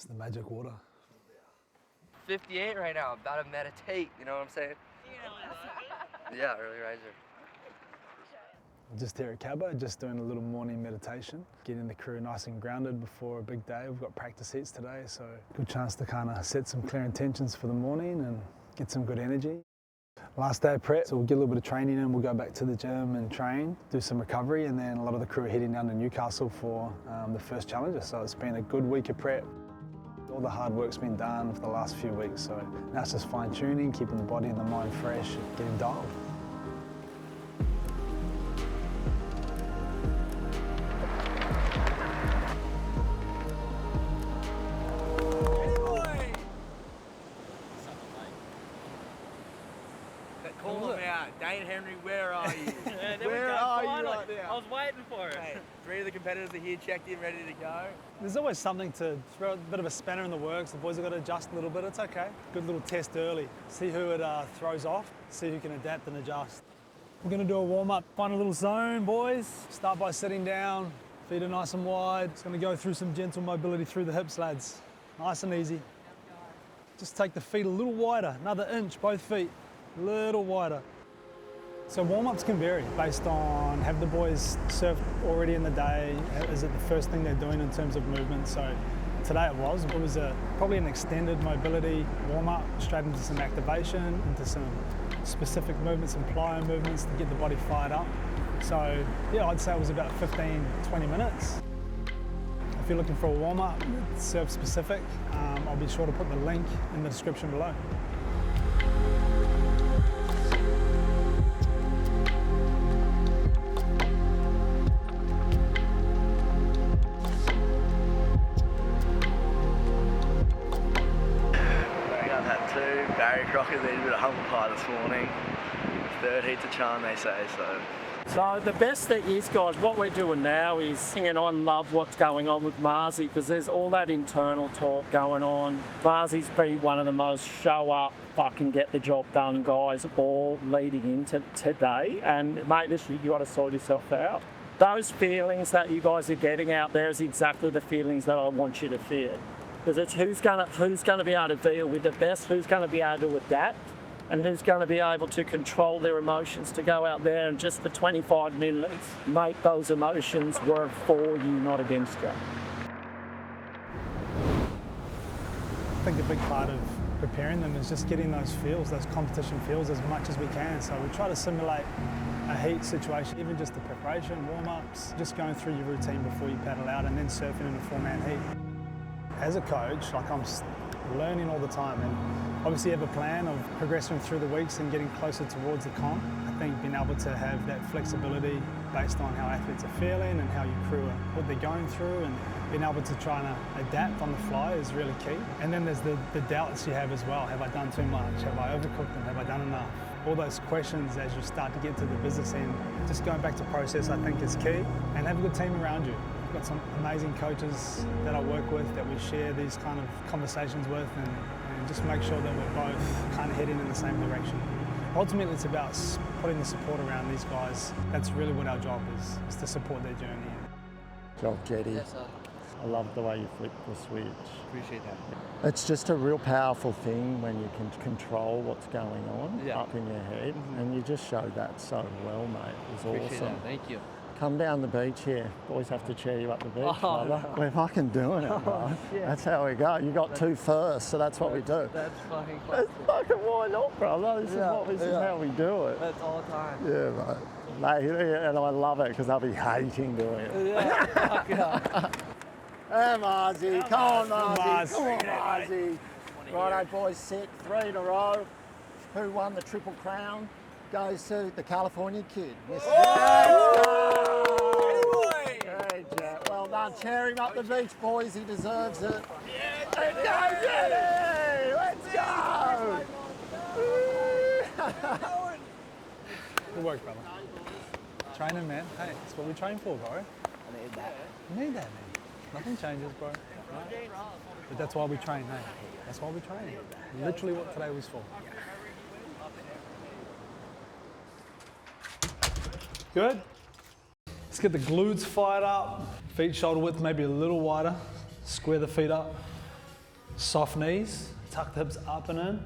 It's the magic water. 58 right now, I'm about to meditate, you know what I'm saying? Yeah, early riser. Just here at Cabo, just doing a little morning meditation, getting the crew nice and grounded before a big day. We've got practice heats today, so good chance to kind of set some clear intentions for the morning and get some good energy. Last day of prep, so we'll get a little bit of training in, we'll go back to the gym and train, do some recovery, and then a lot of the crew are heading down to Newcastle for the first Challenger. So it's been a good week of prep. All the hard work's been done for the last few weeks, so now it's just fine tuning, keeping the body and the mind fresh, getting dialed. Call him out. Dane Henry, where are you? Yeah, there where we go, are finally. you right now? I was waiting for it. Hey, 3 of the competitors are here, checked in, ready to go. There's always something to throw a bit of a spanner in the works. The boys have got to adjust a little bit, it's okay. Good little test early. See who it throws off, see who can adapt and adjust. We're going to do a warm-up, find a little zone, boys. Start by sitting down, feet are nice and wide. It's going to go through some gentle mobility through the hips, lads. Nice and easy. Just take the feet a little wider, another inch, both feet, a little wider. So warm-ups can vary based on, have the boys surfed already in the day? Is it the first thing they're doing in terms of movement? So today it was probably an extended mobility warm-up, straight into some activation, into some specific movements and plyo movements to get the body fired up. So yeah, I'd say it was about 15, 20 minutes. If you're looking for a warm-up, surf specific, I'll be sure to put the link in the description below. Barry Crocker's eating a bit of humble pie this morning. 3rd heat to charm, they say, so. So the best thing is, guys, what we're doing now is, and I love what's going on with Marzi, because there's all that internal talk going on. Marzi's been one of the most show up, fucking get the job done guys all leading into today. And mate, this you got to sort yourself out. Those feelings that you guys are getting out there is exactly the feelings that I want you to feel. Because it's who's gonna be able to deal with the best, who's gonna be able to adapt, and who's gonna be able to control their emotions to go out there and just for 25 minutes make those emotions work for you, not against you. I think a big part of preparing them is just getting those feels, those competition feels as much as we can. So we try to simulate a heat situation, even just the preparation, warm-ups, just going through your routine before you paddle out and then surfing in a 4-man heat. As a coach, like I'm learning all the time, and obviously have a plan of progressing through the weeks and getting closer towards the comp. I think being able to have that flexibility based on how athletes are feeling and how your crew are, what they're going through, and being able to try and adapt on the fly is really key. And then there's the doubts you have as well. Have I done too much? Have I overcooked them? Have I done enough? All those questions as you start to get to the business end. Just going back to process, I think, is key. And have a good team around you. I've got some amazing coaches that I work with, that we share these kind of conversations with, and just make sure that we're both kind of heading in the same direction. Ultimately, it's about putting the support around these guys. That's really what our job is to support their journey. Job, Jetty. Yes, sir. I love the way you flip the switch. Appreciate that. It's just a real powerful thing when you can control what's going on up in your head, and you just showed that so well, mate. It was Appreciate awesome. that. Thank you. Come down the beach here. Boys have to cheer you up the beach, Oh, brother. no. We're fucking doing it, bro. That's how we go. You got 2 first, so that's what we do. That's fucking That's classic. fucking why not, brother? This is how we do it. That's all the time. Yeah, mate. And I love it because I'll be hating doing it. Yeah, fuck yeah. Hey, Marzi. Come on, Marzi. Mars. Come on, Marzi. Righto, boys, sit 3 in a row. Who won the Triple Crown goes to the California Kid. Hey, Jet. Well done. Cheer him up the beach, boys. He deserves it. Let's go, Jetty! Let's go! Good work, brother. Training, man. Hey, that's what we train for, bro. I need that. You need that, man. Nothing changes, bro. But that's why we train, hey. That's why we train. Literally what today was for. Good? Let's get the glutes fired up. Feet shoulder width maybe a little wider. Square the feet up. Soft knees, tuck the hips up and in,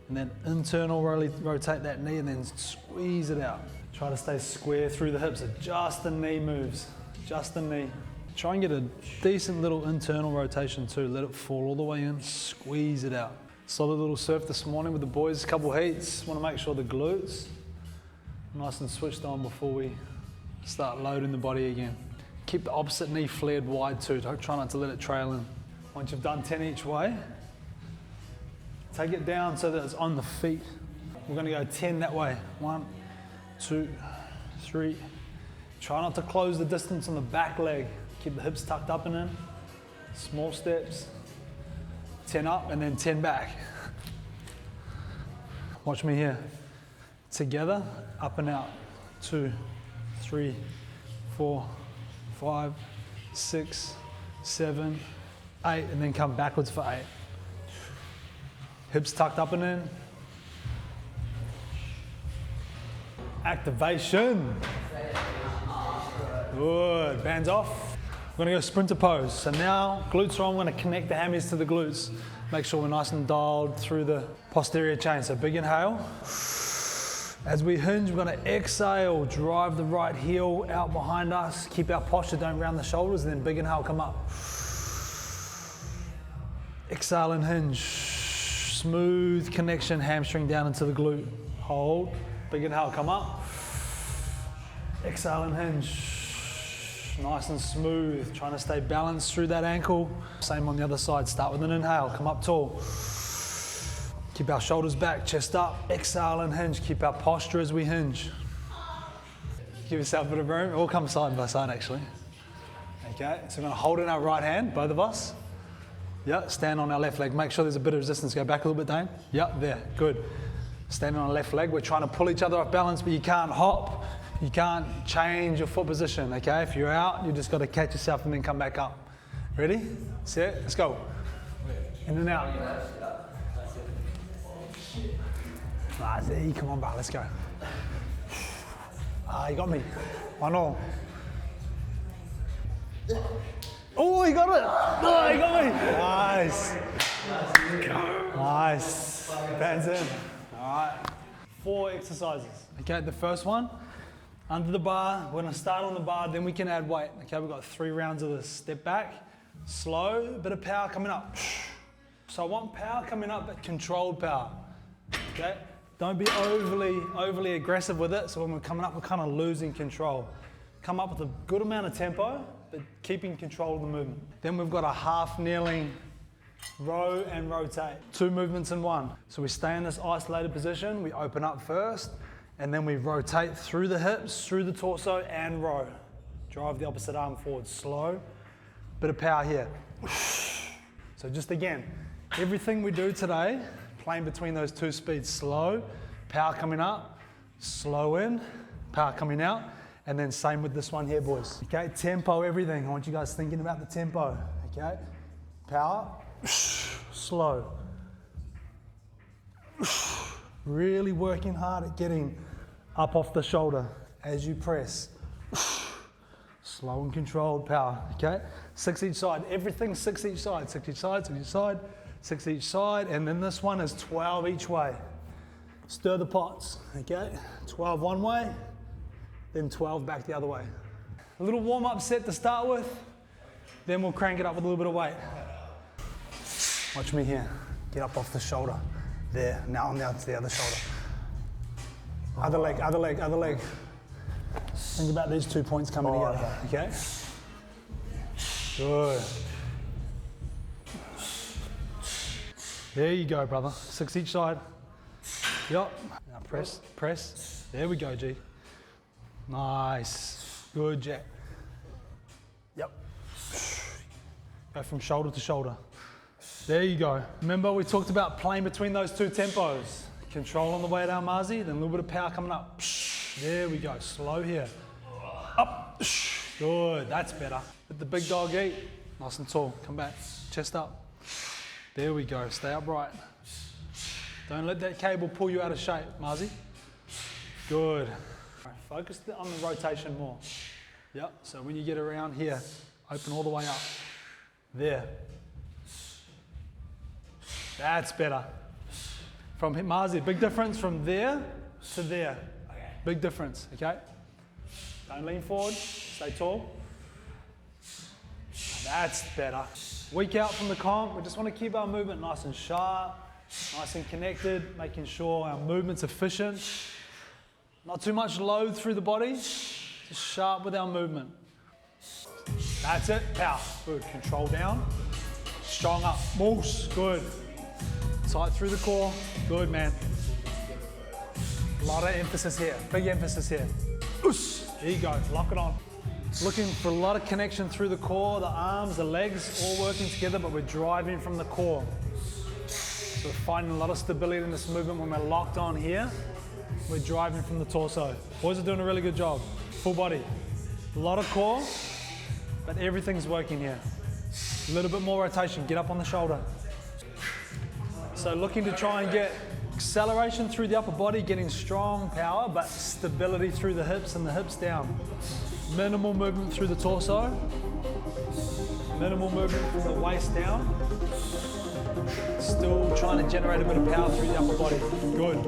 and then internal rotate that knee and then squeeze it out. Try to stay square through the hips, adjust the knee moves, just the knee. Try and get a decent little internal rotation too. Let it fall all the way in, squeeze it out. Solid little surf this morning with the boys, a couple heats. Want to make sure the glutes nice and switched on before we start loading the body again. Keep the opposite knee flared wide too. Don't try not to let it trail in. Once you've done 10 each way, take it down so that it's on the feet. We're going to go 10 that way. 1, 2, 3. Try not to close the distance on the back leg. Keep the hips tucked up and in. Small steps. 10 up and then 10 back. Watch me here. Together, up and out. 2, 3, 4, 5, 6, 7, 8, and then come backwards for 8. Hips tucked up and in. Activation. Good, bands off. We're gonna go sprinter pose. So now, glutes are on, we're gonna connect the hammies to the glutes. Make sure we're nice and dialed through the posterior chain. So big inhale. As we hinge, we're gonna exhale, drive the right heel out behind us. Keep our posture, don't round the shoulders, and then big inhale, come up. Exhale and hinge. Smooth connection, hamstring down into the glute. Hold, big inhale, come up. Exhale and hinge. Nice and smooth, trying to stay balanced through that ankle. Same on the other side, start with an inhale, come up tall. Keep our shoulders back, chest up, exhale and hinge. Keep our posture as we hinge. Give yourself a bit of room, all come side by side actually. Okay, so we're gonna hold in our right hand, both of us. Yeah, stand on our left leg. Make sure there's a bit of resistance. Go back a little bit, Dane. Yeah, there, good. Standing on our left leg, we're trying to pull each other off balance, but you can't hop. You can't change your foot position, okay? If you're out, you just got to catch yourself and then come back up. Ready? Set, let's go. In and out. Easy, come on, back, let's go. You got me. 1-all. Oh, you got it. Oh, you got me. Nice. Nice. Bands in. All right. 4 exercises. Okay, the first one. Under the bar, we're gonna start on the bar, then we can add weight. Okay, we've got 3 rounds of this. Step back, slow, bit of power coming up. So I want power coming up, but controlled power, okay? Don't be overly aggressive with it, so when we're coming up, we're kind of losing control. Come up with a good amount of tempo, but keeping control of the movement. Then we've got a half kneeling row and rotate. 2 movements in one. So we stay in this isolated position, we open up first, and then we rotate through the hips, through the torso, and row. Drive the opposite arm forward, slow. Bit of power here. So just again, everything we do today, playing between those 2 speeds, slow, power coming up, slow in, power coming out, and then same with this one here, boys. Okay, tempo, everything. I want you guys thinking about the tempo, okay? Power, slow. Really working hard at getting up off the shoulder as you press. Slow and controlled power, okay? 6 each side, everything 6 each side, 6 each side, 6 each side, 6 each side, and then this one is 12 each way. Stir the pots, okay? 12 one way, then 12 back the other way. A little warm-up set to start with, then we'll crank it up with a little bit of weight. Watch me here, get up off the shoulder. There, now to the other shoulder. Other leg, other leg, other leg. Think about these 2 points coming together, okay? Good. There you go, brother. 6 each side. Yep. Now press, press. There we go, G. Nice. Good, Jack. Yep. Go from shoulder to shoulder. There you go. Remember we talked about playing between those 2 tempos. Control on the way down, Marzi, then a little bit of power coming up. There we go, slow here. Up, good, that's better. Let the big dog eat, nice and tall, come back, chest up. There we go, stay upright. Don't let that cable pull you out of shape, Marzi. Good. Focus on the rotation more. Yep, so when you get around here, open all the way up. There. That's better. From Marzi, big difference from there to there. Big difference, okay? Don't lean forward, stay tall. That's better. Week out from the comp, we just want to keep our movement nice and sharp, nice and connected, making sure our movement's efficient. Not too much load through the body, just sharp with our movement. That's it, power, good. Control down, strong up, moose, good. Tight through the core, good man. A lot of emphasis here, big emphasis here. There you go, lock it on. Looking for a lot of connection through the core, the arms, the legs, all working together, but we're driving from the core. So we're finding a lot of stability in this movement when we're locked on here. We're driving from the torso. Boys are doing a really good job. Full body. A lot of core, but everything's working here. A little bit more rotation, get up on the shoulder. So looking to try and get acceleration through the upper body, getting strong power, but stability through the hips and the hips down. Minimal movement through the torso. Minimal movement from the waist down. Still trying to generate a bit of power through the upper body. Good.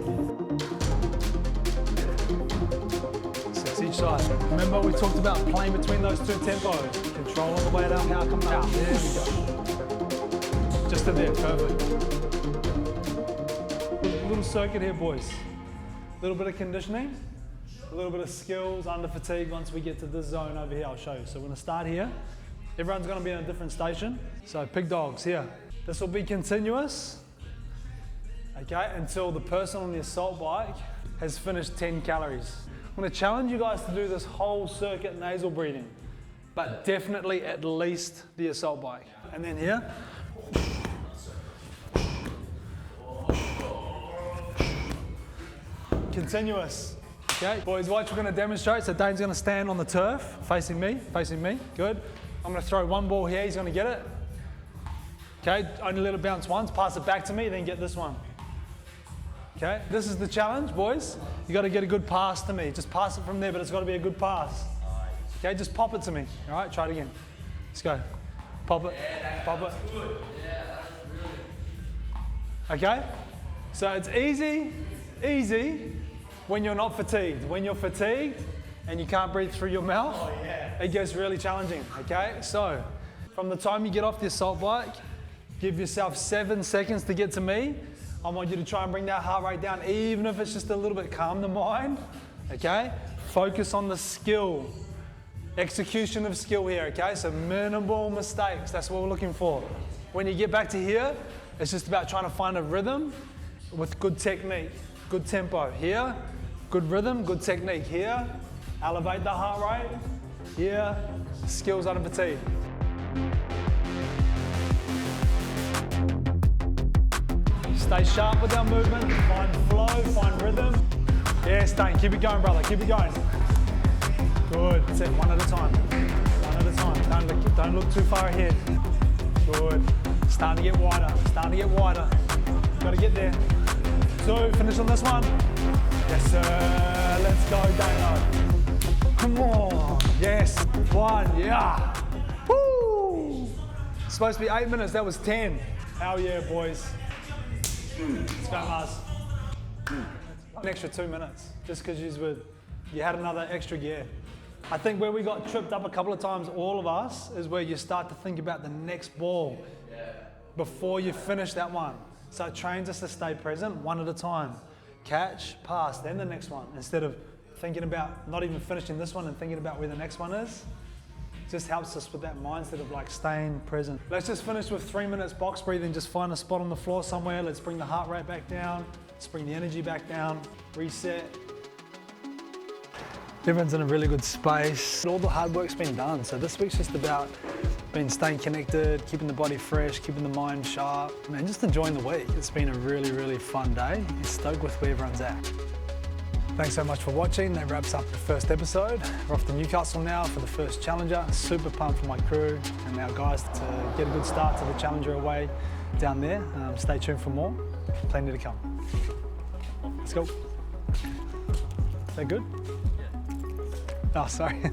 6 each side. Remember we talked about playing between those two tempos. Control on the way down, power coming out. There we go. Just to there, perfect. Little circuit here, boys. A little bit of conditioning. A little bit of skills under fatigue once we get to this zone over here, I'll show you. So we're gonna start here. Everyone's gonna be in a different station. So pig dogs here. This will be continuous, okay, until the person on the assault bike has finished 10 calories. I'm gonna challenge you guys to do this whole circuit nasal breathing, but definitely at least the assault bike. And then here. Continuous. Okay, boys, watch, we're going to demonstrate. So Dane's going to stand on the turf, facing me, good. I'm going to throw one ball here, he's going to get it. Okay, only let it bounce once, pass it back to me, then get this one. Okay, this is the challenge, boys. You got to get a good pass to me. Just pass it from there, but it's got to be a good pass. Okay, just pop it to me. All right, try it again. Let's go. Pop it, pop it. Okay, so it's easy when you're not fatigued. When you're fatigued and you can't breathe through your mouth, it gets really challenging, okay? So, from the time you get off the assault bike, give yourself 7 seconds to get to me. I want you to try and bring that heart rate down, even if it's just a little bit. Calm the mind, okay? Focus on the skill, execution of skill here, okay? So minimal mistakes, that's what we're looking for. When you get back to here, it's just about trying to find a rhythm with good technique, good tempo. Here, good rhythm, good technique. Here, elevate the heart rate. Here, skills under fatigue. Stay sharp with our movement, find flow, find rhythm. Yes, Dane, keep it going, brother, keep it going. Good, that's it, one at a time. One at a time, don't look too far ahead. Good, starting to get wider, Gotta get there. 2, finish on this one. Yes, sir. Let's go, Dano. Come on. Yes. 1. Yeah. Woo. It's supposed to be 8 minutes. That was 10. Hell yeah, boys. Let's go, Mars. An extra 2 minutes, just because you had another extra gear. I think where we got tripped up a couple of times, all of us, is where you start to think about the next ball before you finish that one. So it trains us to stay present, one at a time. Catch, pass, then the next one. Instead of thinking about not even finishing this one and thinking about where the next one is. It just helps us with that mindset of like staying present. Let's just finish with 3 minutes box breathing. Just find a spot on the floor somewhere. Let's bring the heart rate back down. Let's bring the energy back down. Reset. Everyone's in a really good space. All the hard work's been done. So this week's just about staying connected, keeping the body fresh, keeping the mind sharp, and just enjoying the week. It's been a really, really fun day. Stoked with where everyone's at. Thanks so much for watching. That wraps up the first episode. We're off to Newcastle now for the first Challenger. Super pumped for my crew and our guys to get a good start to the Challenger away down there. Stay tuned for more. Plenty to come. Let's go. Is that good? Yeah. Oh, sorry.